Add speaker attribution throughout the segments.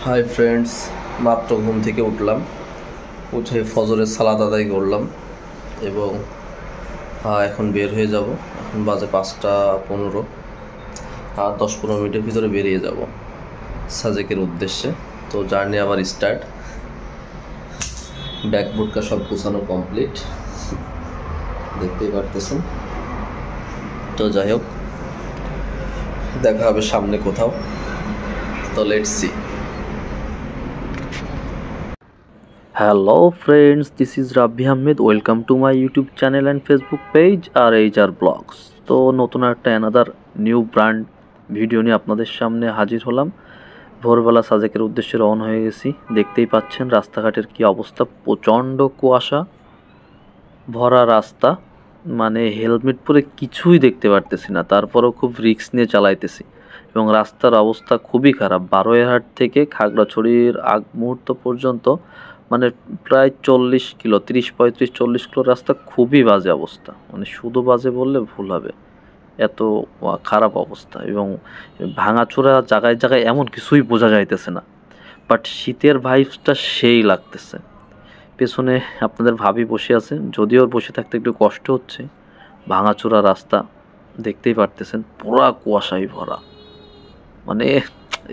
Speaker 1: Hi friends, মাত্র ঘুম থেকে উঠলাম। উঠে ফজরের সালাত আদায় করলাম এবং এখন বের হয়ে যাব। এখন বাজে 5টা 15। আর 10-15 মিনিটের ভিতরে বেরিয়ে যাব সাজেকের উদ্দেশ্যে। তো জার্নি আবার স্টার্ট। ব্যাকবুটকা সব গোছানো কমপ্লিট, দেখতেই পারতেছেন। তো যাই হোক, দেখা হবে সামনে কোথাও। তো let's see.
Speaker 2: Hello friends, this is Rabbi Ahmed. Welcome to my YouTube channel and Facebook page RHR Blogs. তো নতুন একটা অ্যানাদার নিউ ব্র্যান্ড ভিডিও নিয়ে আপনাদের সামনে হাজির হলাম। ভোরবেলা সাজেকের উদ্দেশ্যে রওনা হয়ে গেছি। দেখতেই পাচ্ছেন রাস্তাঘাটের কি অবস্থা, প্রচণ্ড কুয়াশা ভরা রাস্তা, মানে হেলমেট পরে কিছুই দেখতে পারতেছি না, তারপরেও খুব রিস্ক নিয়ে চালাইতেছি এবং রাস্তার অবস্থা খুবই খারাপ। বারোয়ারহাট থেকে খাগড়াছড়ির আগ মুহূর্ত পর্যন্ত মানে প্রায় 40 কিলো, 30-35-40 কিলো রাস্তা, খুবই বাজে অবস্থা। মানে শুধু বাজে বললে ভুল হবে, এত খারাপ অবস্থা। এবং ভাঙাচোরা জায়গায় জায়গায় এমন কিছুই বোঝা যাইতেছে না, বাট শীতের ভাইবসটা সেই লাগতেছে। পেছনে আপনাদের ভাবি বসে আছে, যদিও বসে থাকতে একটু কষ্ট হচ্ছে। ভাঙাচোরা রাস্তা দেখতেই পারতেছেন, পুরা কুয়াশায় ভরা। মানে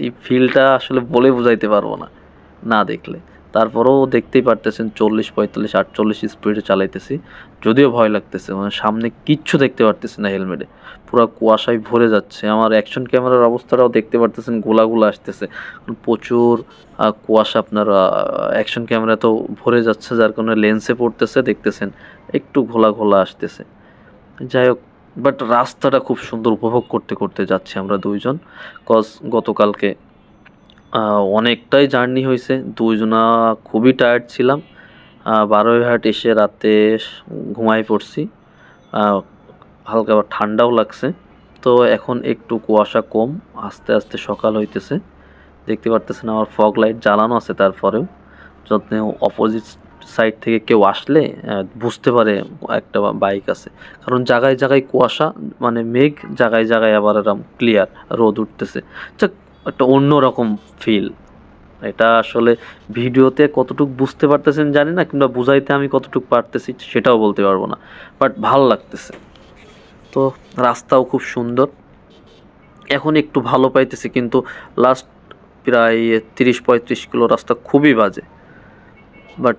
Speaker 2: এই ফিলটা আসলে বলে বোঝাইতে পারবো না না দেখলে। তারপরেও দেখতেই পারতেছেন 40-45-48 স্পিডে চালাইতেছি, যদিও ভয় লাগতেছে। মানে সামনে কিচ্ছু দেখতে পারতেছি না, হেলমেটে পুরো কুয়াশায় ভরে যাচ্ছে। আমার অ্যাকশন ক্যামেরার অবস্থাটাও দেখতে পারতেছেন, গোলাগুলো আসতেছে, প্রচুর কুয়াশা আপনার অ্যাকশন ক্যামেরাতেও ভরে যাচ্ছে, যার কারণে লেন্সে পড়তেছে, দেখতেছেন একটু ঘোলা ঘোলা আসতেছে। যাই হোক, বাট রাস্তাটা খুব সুন্দর, উপভোগ করতে করতে যাচ্ছি আমরা দুইজন। গতকালকে অনেকটাই জার্নি হয়েছে, দুইজনা খুবই টায়ার্ড ছিলাম। বারোয়ারহাট এসে রাতে ঘুমাই পড়ছি, হালকা ঠান্ডাও লাগছে। তো এখন একটু কুয়াশা কম, আস্তে আস্তে সকাল হইতেছে। দেখতে পারতেছেন আমার ফগ লাইট জ্বালানো আছে, তারপরেও যত্নে অপোজিট সাইড থেকে কেউ আসলে বুঝতে পারে একটা বাইক আছে, কারণ জায়গায় জায়গায় কুয়াশা, মানে মেঘ, জায়গায় জায়গায় আবার এরকম ক্লিয়ার রোদ উঠতেছে। একটা অন্যরকম ফিল। এটা আসলে ভিডিওতে কতটুকু বুঝতে পারতেছেন জানি না, কিংবা বুঝাইতে আমি কতটুকু পারতেছি সেটাও বলতে পারবো না, বাট ভালো লাগতেছে। তো রাস্তাও খুব সুন্দর, এখন একটু ভালো পাইতেছি, কিন্তু লাস্ট প্রায় 30-35 কিলো রাস্তা খুবই বাজে। বাট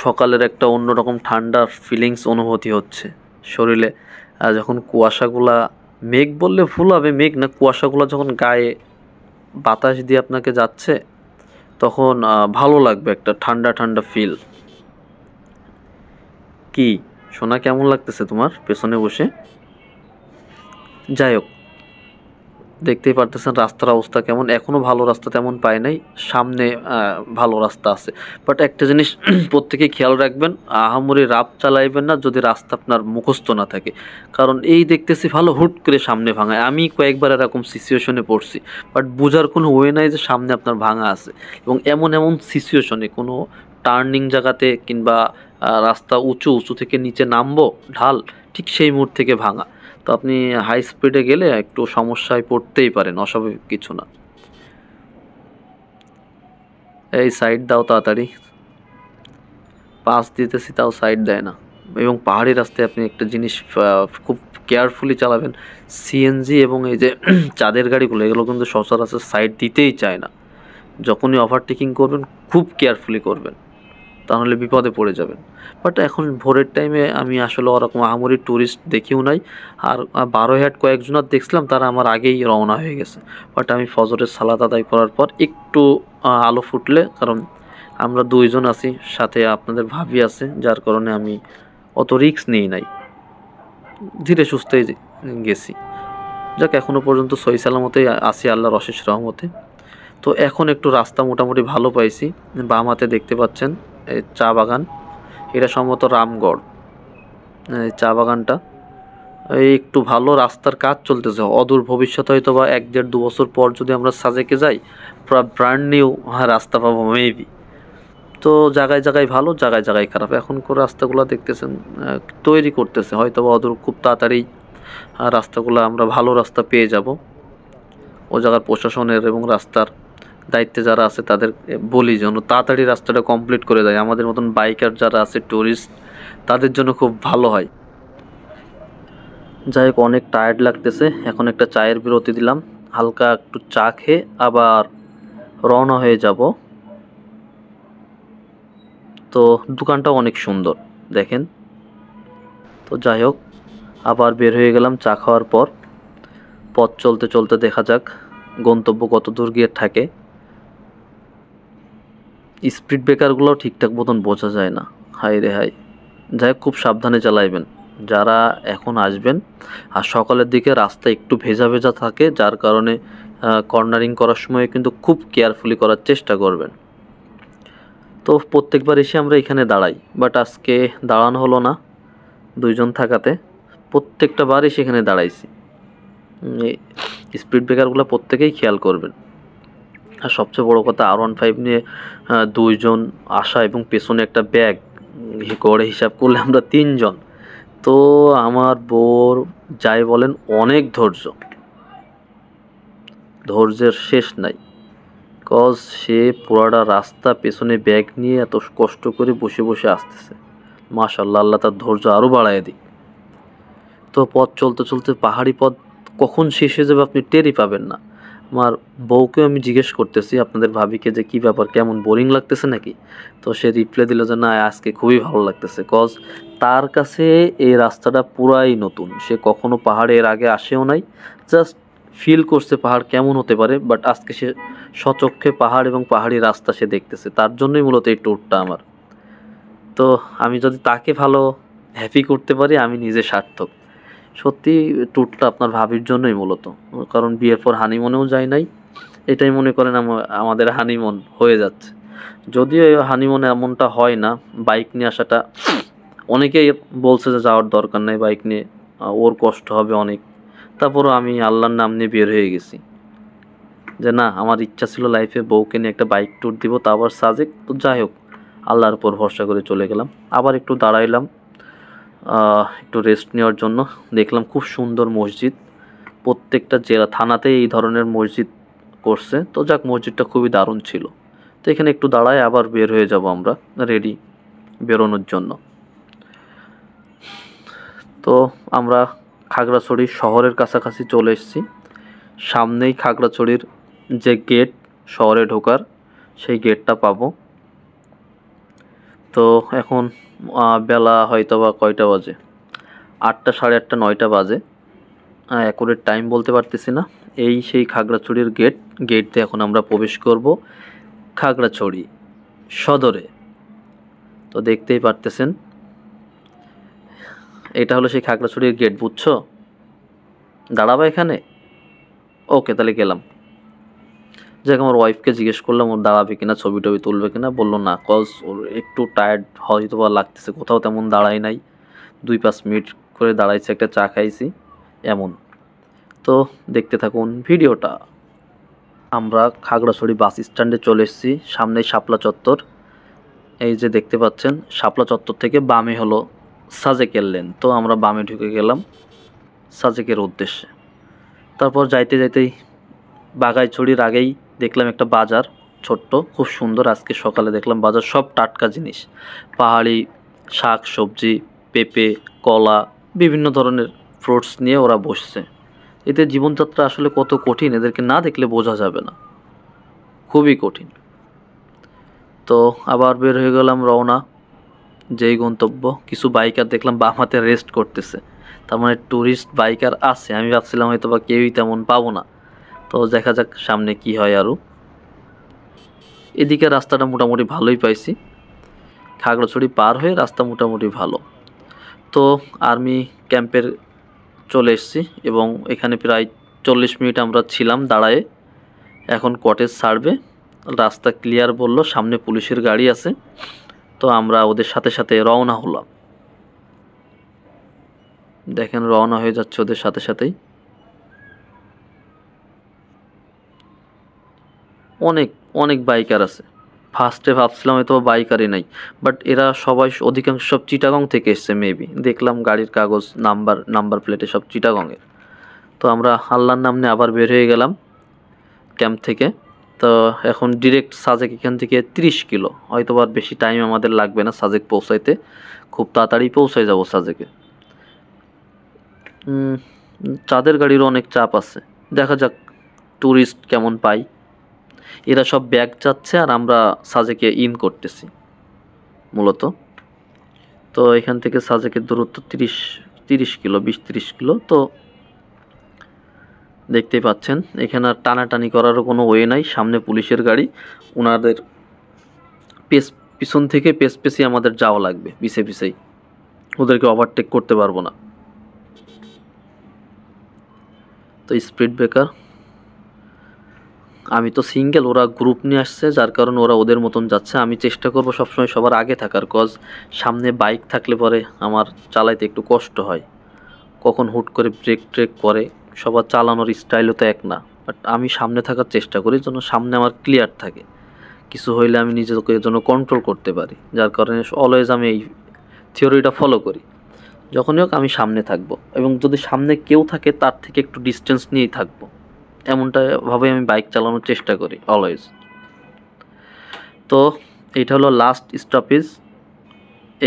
Speaker 2: সকালের একটা অন্যরকম ঠান্ডার ফিলিংস অনুভূতি হচ্ছে শরীরে। যখন কুয়াশাগুলা, মেঘ বললে ভুল হবে, মেঘ না, কুয়াশাগুলো যখন গায়ে বাতাস দিয়ে আপনাকে যাচ্ছে, তখন ভালো লাগবে, একটা ঠান্ডা ঠান্ডা ফিল। কি শোনা, কেমন লাগতেছে তোমার পেছনে বসে? যাই হোক, দেখতেই পারতেছেন রাস্তার অবস্থা কেমন। এখনও ভালো রাস্তা তেমন পাই নাই, সামনে ভালো রাস্তা আছে। বাট একটা জিনিস প্রত্যেকেই খেয়াল রাখবেন, আহামরি রাপ চালাইবেন না যদি রাস্তা আপনার মুখস্থ না থাকে। কারণ এই দেখতেছি ভালো, হুট করে সামনে ভাঙায়। আমি কয়েকবার এরকম সিচুয়েশনে পড়ছি, বাট বোঝার কোনো ওয়ে নাই যে সামনে আপনার ভাঙা আছে। এবং এমন এমন সিচুয়েশনে, কোনো টার্নিং জায়গাতে কিংবা রাস্তা উঁচু উঁচু থেকে নিচে নামবো ঢাল, ঠিক সেই মুহূর্ত থেকে ভাঙা। তো আপনি হাই স্পিডে গেলে একটু সমস্যায় পড়তেই পারেন, অস্বাভাবিক কিছু না। এই সাইড দাও তাড়াতাড়ি, পাস দিতেছি তাও সাইড দেয় না। এবং পাহাড়ি রাস্তায় আপনি একটা জিনিস খুব কেয়ারফুলি চালাবেন, সিএনজি এবং এই যে চাঁদের গাড়িগুলো, এগুলো কিন্তু সচরাচর সাইড দিতেই চায় না। যখনই ওভারটেকিং করবেন খুব কেয়ারফুলি করবেন, তাহলে বিপদে পড়ে যাবেন। বাট এখন ভোরের টাইমে আমি আসলে ওরকম আহামরি ট্যুরিস্ট দেখিও নাই। আর বারোয়ারহাট কয়েকজনের দেখছিলাম, তারা আমার আগেই রওনা হয়ে গেছে। বাট আমি ফজরের সালাত আদায় করার পর একটু আলো ফুটলে, কারণ আমরা দুইজন আছি, সাথে আপনাদের ভাবি আছে, যার কারণে আমি অত রিস্ক নিই নাই, ধীরে সুস্থেই গেছি। যাক, এখনও পর্যন্ত সহি সালামতেই আছি আল্লাহর অশেষ রহমতে। তো এখন একটু রাস্তা মোটামুটি ভালো পাইছি। বাম হাতে দেখতে পাচ্ছেন চা বাগান, এটা সম্ভবত রামগড়। চা বাগানটা এই একটু ভালো, রাস্তার কাজ চলতেছে। অদূর ভবিষ্যতে হয়তো বা 1-1.5-2 বছর পর যদি আমরা সাজেকে যাই, পুরো ব্র্যান্ড নিউ রাস্তা পাবো মেবি। তো জায়গায় জায়গায় ভালো, জায়গায় জায়গায় খারাপ। এখনকার রাস্তাগুলো দেখতেছেন তৈরি করতেছে, হয়তো বা অদূর খুব তাড়াতাড়ি রাস্তাগুলো আমরা ভালো রাস্তা পেয়ে যাব। ও জায়গার প্রশাসনের এবং রাস্তার দায়িত্বে যারা আছে তাদের বলি যেন তাড়াতাড়ি রাস্তাটা কমপ্লিট করে দেয়। আমাদের মতন বাইকার যারা আছে, ট্যুরিস্ট, তাদের জন্য খুব ভালো হয়। যাই হোক, অনেক টায়ার্ড লাগতেছে, এখন একটা চায়ের বিরতি দিলাম, হালকা একটু চা খেয়ে আবার রওনা হয়ে যাব। তো দোকানটা অনেক সুন্দর দেখেন। তো যাই হোক, আবার বের হয়ে গেলাম চা খাওয়ার পর। পথ চলতে চলতে দেখা যাক গন্তব্য কত দূর গিয়ে থাকে। স্পিড ব্রেকারগুলোও ঠিকঠাক মতন বোঝা যায় না, হাই রে হাই। যাই হোক, খুব সাবধানে চালাইবেন যারা এখন আসবেন। আর সকালের দিকে রাস্তা একটু ভেজা ভেজা থাকে, যার কারণে কর্নারিং করার সময় কিন্তু খুব কেয়ারফুলি করার চেষ্টা করবেন। তো প্রত্যেকবার এসে আমরা এখানে দাঁড়াই, বাট আজকে দাঁড়ানো হলো না, দুইজন থাকাতে প্রত্যেকটা বার এসে এখানে দাঁড়াইছি। স্পিড ব্রেকারগুলো প্রত্যেকেই খেয়াল করবেন। আর সবচেয়ে বড় কথা, R15 নিয়ে দুইজন আসা এবং পেছনে একটা ব্যাগ করে হিসাব করলে আমরা তিনজন। তো আমার বোর যাই বলেন অনেক ধৈর্যের শেষ নাই। কজ সে পুরাটা রাস্তা পেছনে ব্যাগ নিয়ে এত কষ্ট করে বসে বসে আসতেছে। মাশাআল্লাহ, আল্লাহ তার ধৈর্য আরও বাড়ায় দিক। তো পথ চলতে চলতে পাহাড়ি পথ কখন শেষ হয়ে যাবে আপনি টেরই পাবেন না। আমার বউকেও আমি জিজ্ঞেস করতেছি আপনাদের ভাবিকে যে কী ব্যাপার, কেমন বোরিং লাগতেছে নাকি? তো সে রিপ্লাই দিল যে না, আজকে খুবই ভালো লাগতেছে। কজ তার কাছে এই রাস্তাটা পুরাই নতুন, সে কখনো পাহাড়ে এর আগে আসেও নাই, জাস্ট ফিল করছে পাহাড় কেমন হতে পারে, বাট আজকে সে সচক্ষে পাহাড় এবং পাহাড়ি রাস্তা সে দেখতেছে। তার জন্যই মূলত এই ট্যুরটা আমার। তো আমি যদি তাকে ভালো হ্যাপি করতে পারি, আমি নিজে সার্থক। সত্যি ট্যুরটা আপনার ভাবির জন্যই মূলত, কারণ বিয়ের পর হানিমুনেও যাই নাই, এটাই মনে করেন আমাদের হানিমুন হয়ে যাচ্ছে। যদিও এই হানিমুনে এমনটা হয় না, বাইক নিয়ে আসাটা অনেকেই বলছে যে যাওয়ার দরকার নেই বাইক নিয়ে, ওর কষ্ট হবে অনেক। তারপরও আমি আল্লাহর নাম নিয়ে বের হয়ে গেছি যে না, আমার ইচ্ছা ছিল লাইফে বউকে নিয়ে একটা বাইক ট্যুর দিব, তা আবার সাজেক। তো যাই হোক, আল্লাহর উপর ভরসা করে চলে গেলাম। আবার একটু দাঁড়াইলাম একটু রেস্ট নেওয়ার জন্য। দেখলাম খুব সুন্দর মসজিদ, প্রত্যেকটা জেলা থানাতেই এই ধরনের মসজিদ করছে। তো যাক, মসজিদটা খুবই দারুণ ছিল। তো এখানে একটু দাঁড়ায় আবার বের হয়ে যাব আমরা, রেডি বেরোনোর জন্য। তো আমরা খাগড়াছড়ি শহরের কাছাকাছি চলে এসেছি। সামনেই খাগড়াছড়ির যে গেট শহরে ঢোকার, সেই গেটটা পাবো। তো এখন বেলা হয়তো বা কয়টা বাজে, 8টা, 8:30, 9টা বাজে, অ্যাকুরেট টাইম বলতে পারতেছি না। এই সেই খাগড়াছড়ির গেট দিয়ে এখন আমরা প্রবেশ করব খাগড়াছড়ি সদরে। তো দেখতেই পারতেছেন, এটা হলো সেই খাগড়াছড়ির গেট, বুঝছো? দাঁড়াবা এখানে? ওকে, তাহলে গেলাম। যাক, আমার ওয়াইফকে জিজ্ঞেস করলাম ওর দাঁড়াবে কিনা, ছবি টবি তুলবে কিনা। বললো না, কজ ওর একটু টায়ার্ড হয়তো বা লাগতেছে, কোথাও তেমন দাঁড়াই নাই, 2-5 মিনিট করে দাঁড়াইছে, একটা চা খাইছি এমন। তো দেখতে থাকুন ভিডিওটা। আমরা খাগড়াছড়ি বাস স্ট্যান্ডে চলে এসেছি, সামনেই শাপলা চত্বর। এই যে দেখতে পাচ্ছেন, শাপলা চত্বর থেকে বামে হলো সাজেকের লেন। তো আমরা বামে ঢুকে গেলাম সাজেকের উদ্দেশ্যে। তারপর যাইতে যাইতেই বাগাইছড়ির আগেই দেখলাম একটা বাজার, ছোট্ট, খুব সুন্দর। আজকে সকালে দেখলাম বাজার, সব টাটকা জিনিস, পাহাড়ি শাক সবজি, পেঁপে, কলা, বিভিন্ন ধরনের ফ্রুটস নিয়ে ওরা বসছে। এতে জীবনযাত্রা আসলে কত কঠিন, এদেরকে না দেখলে বোঝা যাবে না, খুবই কঠিন। তো আবার বের হয়ে গেলাম রওনা, যেই গন্তব্য। কিছু বাইকার দেখলাম বাম হাতে রেস্ট করতেছে, তার মানে ট্যুরিস্ট বাইকার আছে। আমি ভাবছিলাম হয়তো বা কেউই তেমন পাবো না। তো দেখা যাক সামনে কি হয় আরও। এদিকে রাস্তাটা মোটামুটি ভালোই পাইছি, খাগড়াছড়ি পার হয়ে রাস্তা মোটামুটি ভালো। তো আর্মি ক্যাম্পের চলে এসেছি এবং এখানে প্রায় 40 মিনিট আমরা ছিলাম দাঁড়ায়ে। এখন কটেজ ছাড়বে, রাস্তা ক্লিয়ার বলল, সামনে পুলিশের গাড়ি আছে। তো আমরা ওদের সাথে সাথে রওনা হলাম। দেখেন রওনা হয়ে যাচ্ছে ওদের সাথে সাথেই। অনেক অনেক বাইকার আছে। ফার্স্টে ভাবছিলাম হয়তো বাইকারই নাই, বাট এরা সবাই অধিকাংশ সব চিটাগং থেকে এসছে মেবি। দেখলাম গাড়ির কাগজ, নাম্বার প্লেটে সব চিটাগংয়ের। তো আমরা আল্লাহর নাম নিয়ে আবার বের হয়ে গেলাম ক্যাম্প থেকে। তো এখন ডিরেক্ট সাজেক এখান থেকে 30 কিলো, হয়তো আর বেশি টাইম আমাদের লাগবে না সাজেক পৌঁছাইতে, খুব তাড়াতাড়ি পৌঁছায় যাব সাজেকে। চাঁদের গাড়ির অনেক চাপ আছে, দেখা যাক ট্যুরিস্ট কেমন পাই। এরা সব ব্যাগ যাচ্ছে আর আমরা সাজেকে ইন করতেছি মূলত। তো এখান থেকে সাজেকের দূরত্ব 30 কিলো, 20-30 কিলো। তো দেখতেই পাচ্ছেন এখানে আর টানাটানি করারও কোনো ওয়ে নাই, সামনে পুলিশের গাড়ি, ওনাদের পিছন থেকে পেছি আমাদের যাওয়া লাগবে, পিছেই, ওদেরকে ওভারটেক করতে পারবো না। তো স্পিড ব্রেকার, আমি তো সিঙ্গেল, ওরা গ্রুপ নিয়ে আসছে, যার কারণে ওরা ওদের মতন যাচ্ছে। আমি চেষ্টা করব সবসময় সবার আগে থাকার, কজ সামনে বাইক থাকলে পরে আমার চালাইতে একটু কষ্ট হয়, কখন হুট করে ব্রেক করে, সবার চালানোর স্টাইলও তো এক না। বাট আমি সামনে থাকার চেষ্টা করি যেন সামনে আমার ক্লিয়ার থাকে, কিছু হইলে আমি নিজেকে যেন কন্ট্রোল করতে পারি, যার কারণে অলওয়েজ আমি এই থিওরিটা ফলো করি। যখনই হোক আমি সামনে থাকব, এবং যদি সামনে কেউ থাকে তার থেকে একটু ডিস্টেন্স নিয়েই থাকবো, এমনটা ভাবে আমি বাইক চালানোর চেষ্টা করি অলওয়েজ। তো এটা হলো লাস্ট স্টপেজ,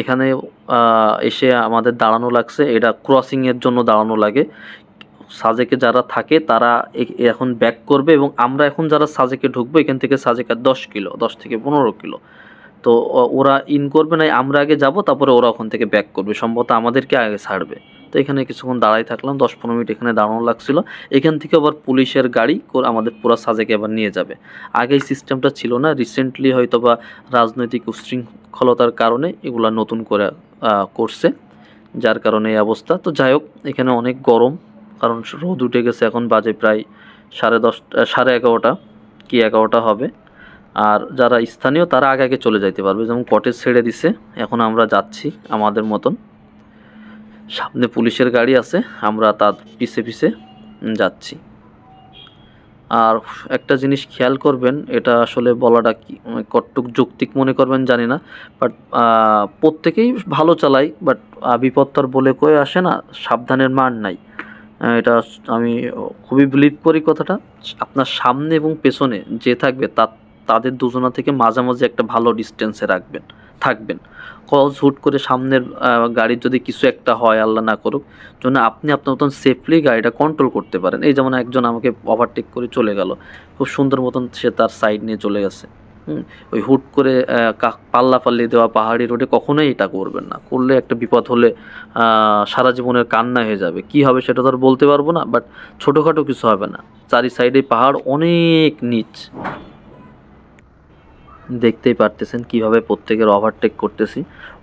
Speaker 2: এখানে এসে আমাদের দাঁড়ানো লাগছে, এটা ক্রসিংয়ের জন্য দাঁড়ানো লাগে। সাজেকে যারা থাকে তারা এখন ব্যাক করবে, এবং আমরা এখন যারা সাজেকে ঢুকবো এখান থেকে সাজেকে 10 কিলো, 10 থেকে 15 কিলো। তো ওরা ইন করবে না, আমরা আগে যাব, তারপরে ওরা ওখান থেকে ব্যাক করবে, সম্ভবত আমাদেরকে আগে ছাড়বে। তো এখানে কিছুক্ষণ দাঁড়াই থাকলাম, 10-15 মিনিট এখানে দাঁড়ানো লাগছিল। এখান থেকে আবার পুলিশের গাড়ি আমাদের পুরো সাজেকে আবার নিয়ে যাবে। আগে এই সিস্টেমটা ছিল না, রিসেন্টলি হয়তো বা রাজনৈতিক উচ্ছৃঙ্খলতার কারণে এগুলা নতুন করে করছে, যার কারণে এই অবস্থা। তো যাই হোক, এখানে অনেক গরম, কারণ রোদ উঠে গেছে, এখন বাজে প্রায় 11:30 কি 11টা হবে। আর যারা স্থানীয় তারা আগে চলে যাইতে পারবে, যেমন কটেজ ছেড়ে দিছে, এখন আমরা যাচ্ছি আমাদের মতন। সামনে পুলিশের গাড়ি আছে, আমরা তার পিছে যাচ্ছি। আর একটা জিনিস খেয়াল করবেন, এটা আসলে বলাটা কি কতটুক যৌক্তিক মনে করবেন জানি না, বাট প্রত্যেকেই ভালো চালায়, বাট বিপদ তো আর বলে কয়ে আসে না, সাবধানের মান নাই। এটা আমি খুবই বিলিভ করি কথাটা। আপনার সামনে এবং পেছনে যে থাকবে তাদের দুজনা থেকে মাঝামাঝি একটা ভালো ডিস্টেন্সে থাকবেন। কজ হুট করে সামনের গাড়ির যদি কিছু একটা হয়, আল্লাহ না করুক, জন্য আপনি আপনার মতন সেফলি গাড়িটা কন্ট্রোল করতে পারেন। এই যেমন একজন আমাকে ওভারটেক করে চলে গেল, খুব সুন্দর মতন সে তার সাইড নিয়ে চলে গেছে। ওই হুট করে পাল্লি দেওয়া পাহাড়ি রোডে কখনোই এটা করবেন না, করলে একটা বিপদ হলে সারা জীবনের কান্না হয়ে যাবে। কি হবে সেটা তো আর বলতে পারবো না, বাট ছোটোখাটো কিছু হবে না, চারি সাইডে পাহাড় অনেক নিচ। দেখতেই পারতেছেন কিভাবে প্রত্যেকের ওভারটেক করতেছি।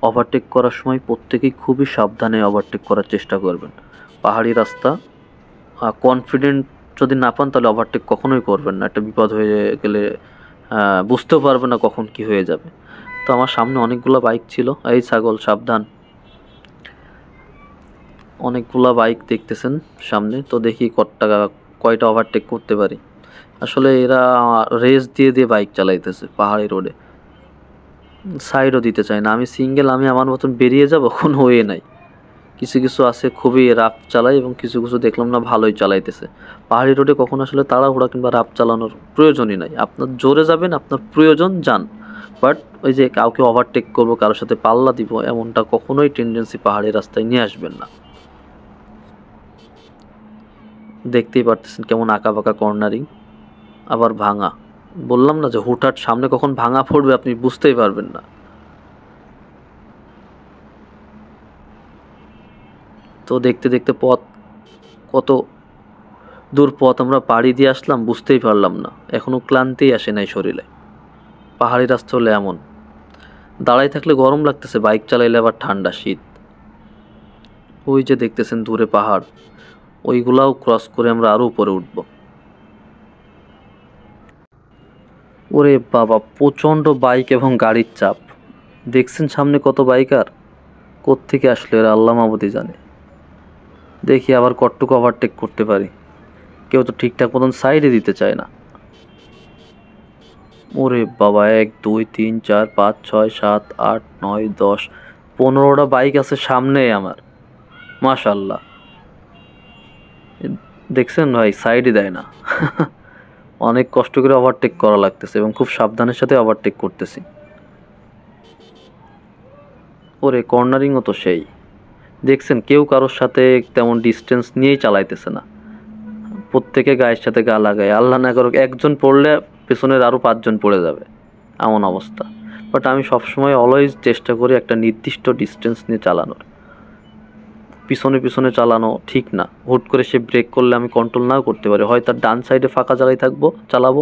Speaker 2: ওভারটেক করার সময় প্রত্যেকেই খুবই সাবধানে ওভারটেক করার চেষ্টা করবেন। পাহাড়ি রাস্তা, কনফিডেন্ট যদি না পান তাহলে ওভারটেক কখনোই করবেন না, একটা বিপদ হয়ে গেলে বুঝতেও পারবে না কখন কি হয়ে যাবে। তো আমার সামনে অনেকগুলো বাইক ছিল, এই ছাগল সাবধান, অনেকগুলা বাইক দেখতেছেন সামনে। তো দেখি কয়টা ওভারটেক করতে পারি। আসলে এরা রেস দিয়ে বাইক চালাইতেছে পাহাড়ি রোডে, সাইডও দিতে চায় না। আমি সিঙ্গেল, আমি আমার মতন বেরিয়ে যাব, কোনো ওয়ে নাই। কিছু আছে খুবই রাফ চালায়, এবং কিছু দেখলাম না ভালোই চালাইতেছে। পাহাড়ি রোডে কখন আসলে তাড়াহুড়া কিংবা রাফ চালানোর প্রয়োজনই নাই, আপনার জোরে যাবেন, আপনার প্রয়োজন যান, বাট ওই যে কাউকে ওভারটেক করবো, কারোর সাথে পাল্লা দিব, এমনটা কখনোই টেন্ডেন্সি পাহাড়ি রাস্তায় নিয়ে আসবেন না। দেখতেই পারতেছেন কেমন আঁকাবাঁকা কর্নারিং, আবার ভাঙা। বললাম না যে হুটহাট সামনে কখন ভাঙা পড়বে আপনি বুঝতেই পারবেন না। তো দেখতে পথ, কত দূর পথ আমরা পাড়ি দিয়ে আসলাম বুঝতেই পারলাম না, এখনো ক্লান্তিই আসে নাই শরীরে। পাহাড়ি রাস্তা হলে এমন, দাঁড়াই থাকলে গরম লাগতেছে, বাইক চালাইলে আবার ঠান্ডা শীত। ওই যে দেখতেছেন দূরে পাহাড়, ওইগুলাও ক্রস করে আমরা আরো উপরে উঠব। ওরে বাবা, প্রচণ্ড বাইক এবং গাড়ির চাপ। দেখছেন সামনে কত বাইকার, কোত্থেকে আসলো এরা আল্লাহ মাবুদি জানে। দেখি আবার কতটুকু ওভারটেক করতে পারি, কেউ তো ঠিকঠাক মতন সাইডে দিতে চায় না। ওরে বাবা, 1 2 3 4 5 6 7 8 9 10 15টা বাইক আছে সামনে আমার, মাশাল্লাহ। দেখছেন ভাই, সাইডই দেয় না। অনেক কষ্ট করে ওভারটেক করা লাগতেছে এবং খুব সাবধানের সাথে ওভারটেক করতেছি। ওরে কর্নারিংও তো সেই দেখছেন, কেউ কারোর সাথে তেমন ডিস্টেন্স নিয়েই চালাইতেছে না, প্রত্যেকে গায়ের সাথে গা লাগায়। আল্লাহ না করুক একজন পড়লে পেছনের আরও 5 জন পড়ে যাবে, এমন অবস্থা। বাট আমি সবসময় অলওয়েজ চেষ্টা করি একটা নির্দিষ্ট ডিস্টেন্স নিয়ে চালানোর। পিছনে পিছনে চালানো ঠিক না, হুট করে সে ব্রেক করলে আমি কন্ট্রোল নাও করতে পারি, হয় তার ডান সাইডে ফাঁকা জায়গায় থাকবো চালাবো,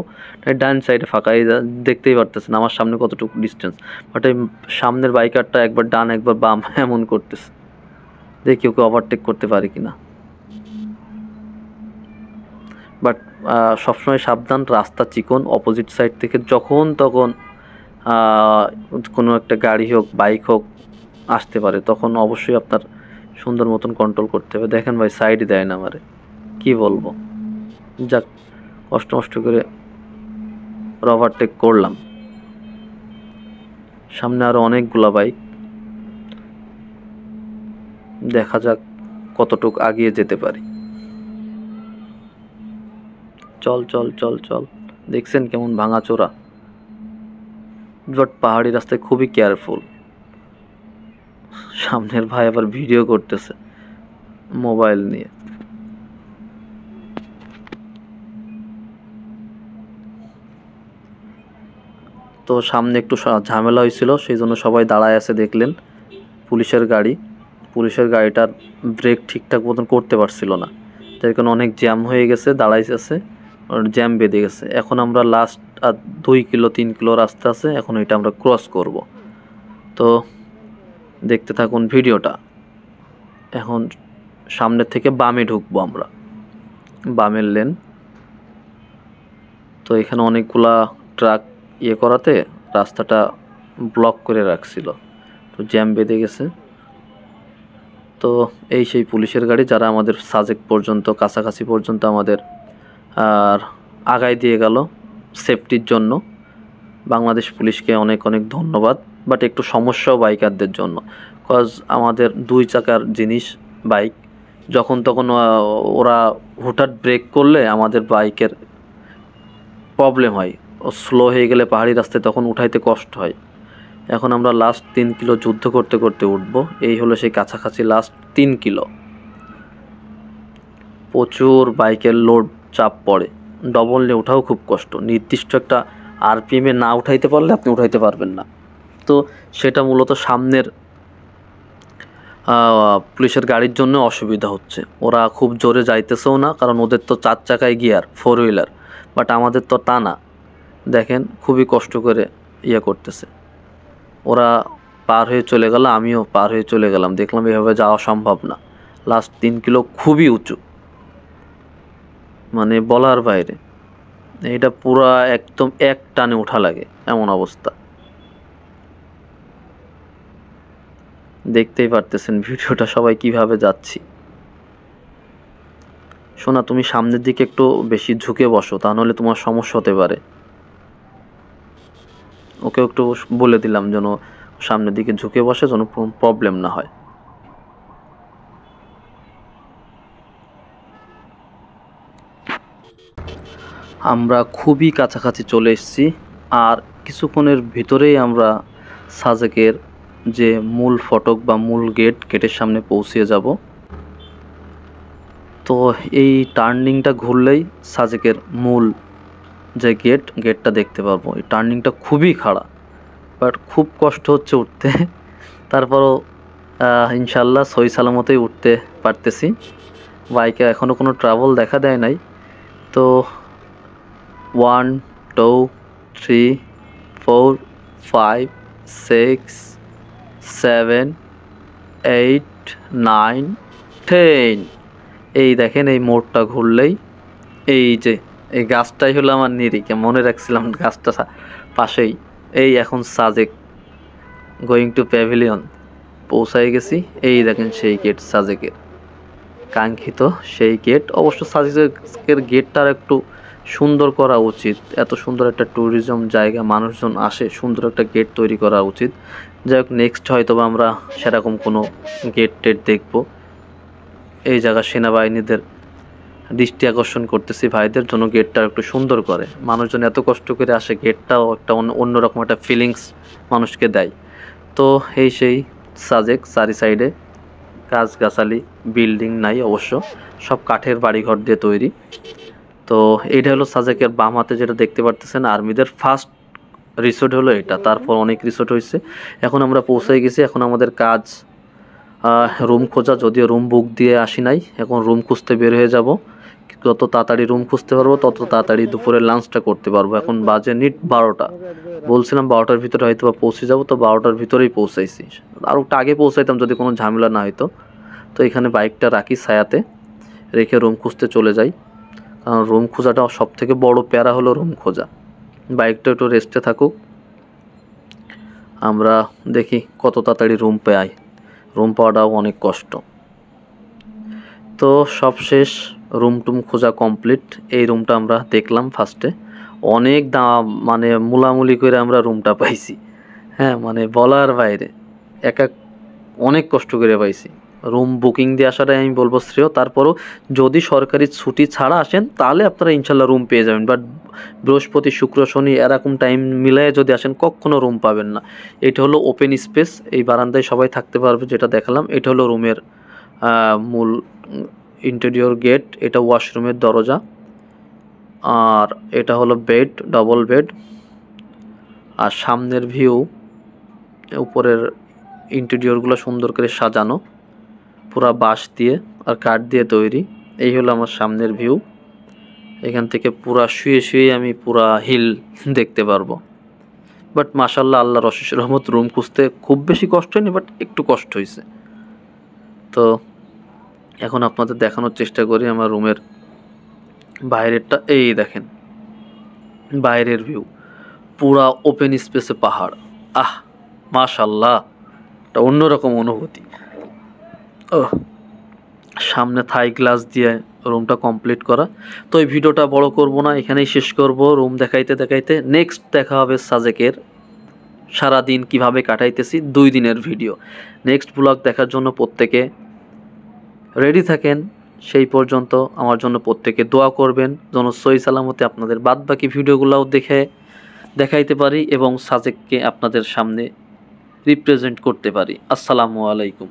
Speaker 2: ডান সাইডে ফাঁকা, এই দেখতেই পারতেছেন আমার সামনে কতটুকু ডিস্টেন্স। বাট এই সামনের বাইকারটা একবার ডান একবার বাম এমন করতেছে, দেখি ওকে ওভারটেক করতে পারি কিনা। বাট সবসময় সাবধান, রাস্তা চিকন, অপোজিট সাইড থেকে যখন তখন কোনো একটা গাড়ি হোক বাইক হোক আসতে পারে, তখন অবশ্যই আপনার সুন্দর মতন কন্ট্রোল করতে হবে। দেখেন ভাই সাইডই দেয় না আমারে, কি বলবো। যাক, কষ্ট মষ্ট করে ওভারটেক করলাম। সামনে আরও অনেকগুলা বাইক, দেখা যাক কতটুকু আগিয়ে যেতে পারি। চল চল চল চল, দেখছেন কেমন ভাঙাচোরা। বাট পাহাড়ি রাস্তায় খুবই কেয়ারফুল। সামনের ভাই আবার ভিডিও করতেছে মোবাইল নিয়ে। তো সামনে একটু ঝামেলা হয়েছিল, সেই জন্য সবাই দাঁড়ায় আছে দেখলেন। পুলিশের গাড়িটার ব্রেক ঠিকঠাক মতন করতে পারছিল না, তার কারণে অনেক জ্যাম হয়ে গেছে, দাঁড়াইছে, জ্যাম বেঁধে গেছে। এখন আমরা লাস্ট আর 2 কিলো 3 কিলো রাস্তা আছে, এখন এটা আমরা ক্রস করব। তো দেখতে থাকুন ভিডিওটা। এখন সামনের থেকে বামে ঢুকবো আমরা, বামের লেন। তো এখানে অনেকগুলা ট্রাক করাতে রাস্তাটা ব্লক করে রাখছিল, তো জ্যাম বেঁধে গেছে। তো এই সেই পুলিশের গাড়ি যারা আমাদের সাজেক পর্যন্ত, কাছাকাছি পর্যন্ত আমাদের আর আগায় দিয়ে গেল সেফটির জন্য। বাংলাদেশ পুলিশকে অনেক অনেক ধন্যবাদ। বাট একটু সমস্যাও বাইকারদের জন্য, কজ আমাদের 2 চাকার জিনিস বাইক, যখন তখন ওরা হঠাৎ ব্রেক করলে আমাদের বাইকের প্রবলেম হয়, ও স্লো হয়ে গেলে পাহাড়ি রাস্তায় তখন উঠাইতে কষ্ট হয়। এখন আমরা লাস্ট 3 কিলো যুদ্ধ করতে করতে উঠবো, এই হলো সেই কাছাকাছি লাস্ট 3 কিলো। প্রচুর বাইকের লোড চাপ পড়ে, ডবল নিয়ে ওঠাও খুব কষ্ট, নির্দিষ্ট একটা আরপিএমে না উঠাইতে পারলে আপনি উঠাইতে পারবেন না। তো সেটা মূলত সামনের পুলিশের গাড়ির জন্য অসুবিধা হচ্ছে, ওরা খুব জোরে যাইতেছেও না, কারণ ওদের তো 4 চাকায় গিয়ার 4 হুইলার, বাট আমাদের তো তা না। দেখেন খুবই কষ্ট করে করতেছে, ওরা পার হয়ে চলে গেল, আমিও পার হয়ে চলে গেলাম, দেখলাম এভাবে যাওয়া সম্ভব না। লাস্ট 3 কিলো খুবই উঁচু, মানে বলার বাইরে, এটা পুরা একদম এক টানে ওঠা লাগে এমন অবস্থা। দেখতেই পারতেছেন ভিডিওটা সবাই কিভাবে যাচ্ছি। শোনা, তুমি সামনের দিকে একটু বেশি ঝুঁকে বসো, তাহলে তোমার সমস্যা হতে পারে। ওকে একটু বলে দিলাম যেন সামনের দিকে ঝুঁকে বসে, যেন প্রবলেম না হয়। আমরা খুবই কাছাকাছি চলে এসেছি, আর কিছুক্ষণের ভিতরেই আমরা সাজেকের যে মূল ফটক বা মূল গেটের সামনে পৌঁছে যাব। তো এই টার্নিংটা ঘুরলেই সাজেকের মূল যে গেটটা দেখতে পারবো। এই টার্নিংটা খুবই খাড়া, বাট খুব কষ্ট হচ্ছে উঠতে, তারপরও ইনশাল্লাহ সহি সালামতেই উঠতে পারতেছি। বাইকে এখনও কোনো ট্রাবল দেখা দেয় নাই। তো 1 2 3 4 5 6 7 8 9 10, এই দেখেন এই মোড়টা ঘুরলেই এই যে এই গাছটাই হলো আমার নিরিখে, মনে রাখছিলাম গাছটা পাশেই। এই এখন সাজেক গোয়িং টু প্যাভিলিয়ন পৌঁছায় গেছি। এই দেখেন সেই গেট, সাজেকের কাঙ্ক্ষিত সেই গেট। অবশ্য সাজেকের গেটটার একটু সুন্দর করা উচিত, এত সুন্দর একটা ট্যুরিজম জায়গা, মানুষজন আসে, সুন্দর একটা গেট তৈরি করা উচিত। যাই হোক, নেক্সট হয়তো আমরা সেরকম কোনো গেট টেট দেখবো। এই জায়গা সেনাবাহিনীদের দৃষ্টি আকর্ষণ করতেছি ভাইদের জন্য গেটটা একটু সুন্দর করে। মানুষজন এত কষ্ট করে আসে, গেটটাও একটা অন্যরকম একটা ফিলিংস মানুষকে দেয়। তো এই সেই সাজেক, চারি সাইডে গাছগাছালি, বিল্ডিং নাই অবশ্য, সব কাঠের বাড়িঘর দিয়ে তৈরি। তো এইটা হলো সাজেকের বাম হাতে যেটা দেখতে পারতেছেন, আর্মিদের ফার্স্ট রিসোর্ট হলো এটা। তারপর অনেক রিসোর্ট হয়েছে। এখন আমরা পৌঁছে গেছি। এখন আমাদের কাজ রুম খোঁজা, যদিও রুম বুক দিয়ে আসি নাই। এখন রুম খুঁজতে বের হয়ে যাব। যত তাড়াতাড়ি রুম খুঁজতে পারবো তত তাড়াতাড়ি দুপুরের লাঞ্চটা করতে পারবো। এখন বাজে নিট 12টা, বলছিলাম 12টার ভিতরে হয়তো বা পৌঁছে যাবো, তো 12টার ভিতরেই পৌঁছাইছি। আর একটু আগে পৌঁছাইতাম যদি কোনো ঝামেলা না হইতো। তো এখানে বাইকটা রাখি ছায়াতে, রেখে রুম খুঁজতে চলে যাই। কারণ রুম খোঁজাটা সব থেকে বড় প্যারা হলো রুম খোঁজা। বাইকটা একটু রেস্টে থাকুক, আমরা দেখি কত তাড়াতাড়ি রুম পাই। রুম পাওয়াটাও অনেক কষ্ট। তো সব শেষ, রুম টুম খোঁজা কমপ্লিট। এই রুমটা আমরা দেখলাম ফার্স্টে, অনেক দাম, মানে মুলামুলি করে আমরা রুমটা পাইছি। হ্যাঁ, মানে বলার বাইরে, অনেক কষ্ট করে পাইছি। রুম বুকিং দিয়ে আসাটাই আমি বলবো শ্রেয়। তারপরও যদি সরকারি ছুটি ছাড়া আসেন তাহলে আপনারা ইনশাল্লাহ রুম পেয়ে যাবেন। বাট বৃহস্পতি, শুক্র, শনি এরকম টাইম মিলিয়ে যদি আসেন কখনো রুম পাবেন না। এটা হলো ওপেন স্পেস, এই বারান্দায় সবাই থাকতে পারবে, যেটা দেখালাম। এটা হলো রুমের মূল ইন্টেরিয়র গেট। এটা ওয়াশরুমের দরজা। আর এটা হলো বেড, ডবল বেড। আর সামনের ভিউ, উপরের ইন্টেরিয়রগুলো সুন্দর করে সাজানো, পুরা বাঁশ দিয়ে আর কাঠ দিয়ে তৈরি। এই হলো আমার সামনের ভিউ। এখান থেকে পুরা শুয়ে শুয়ে আমি পুরা হিল দেখতে পারবো। বাট মাশাল্লাহ, আল্লাহর অশেষ রহমত, রুম খুঁজতে খুব বেশি কষ্ট হয়নি, বাট একটু কষ্ট হয়েছে। তো এখন আপনাদের দেখানোর চেষ্টা করি আমার রুমের বাইরেরটা। এই দেখেন বাইরের ভিউ, পুরা ওপেন স্পেসে পাহাড়। মাশাল্লাহ, একটা অন্যরকম অনুভূতি। সামনে থাই গ্লাস দিয়ে রুমটা কমপ্লিট করা। তো এই ভিডিওটা বড় করব না, এখানেই শেষ করব। রুম দেখাইতে দেখাইতে নেক্সট দেখা হবে সাজেকের সারাদিন কিভাবে কাটাইতেছি, 2 দিনের ভিডিও। নেক্সট ব্লগ দেখার জন্য প্রত্যেকে রেডি থাকেন। সেই পর্যন্ত আমার জন্য প্রত্যেকে দোয়া করবেন যেন সহি সালামতে আপনাদের বাদবাকি ভিডিওগুলোও দেখাইতে পারি এবং সাজেককে আপনাদের সামনে রিপ্রেজেন্ট করতে পারি। আসসালামু আলাইকুম।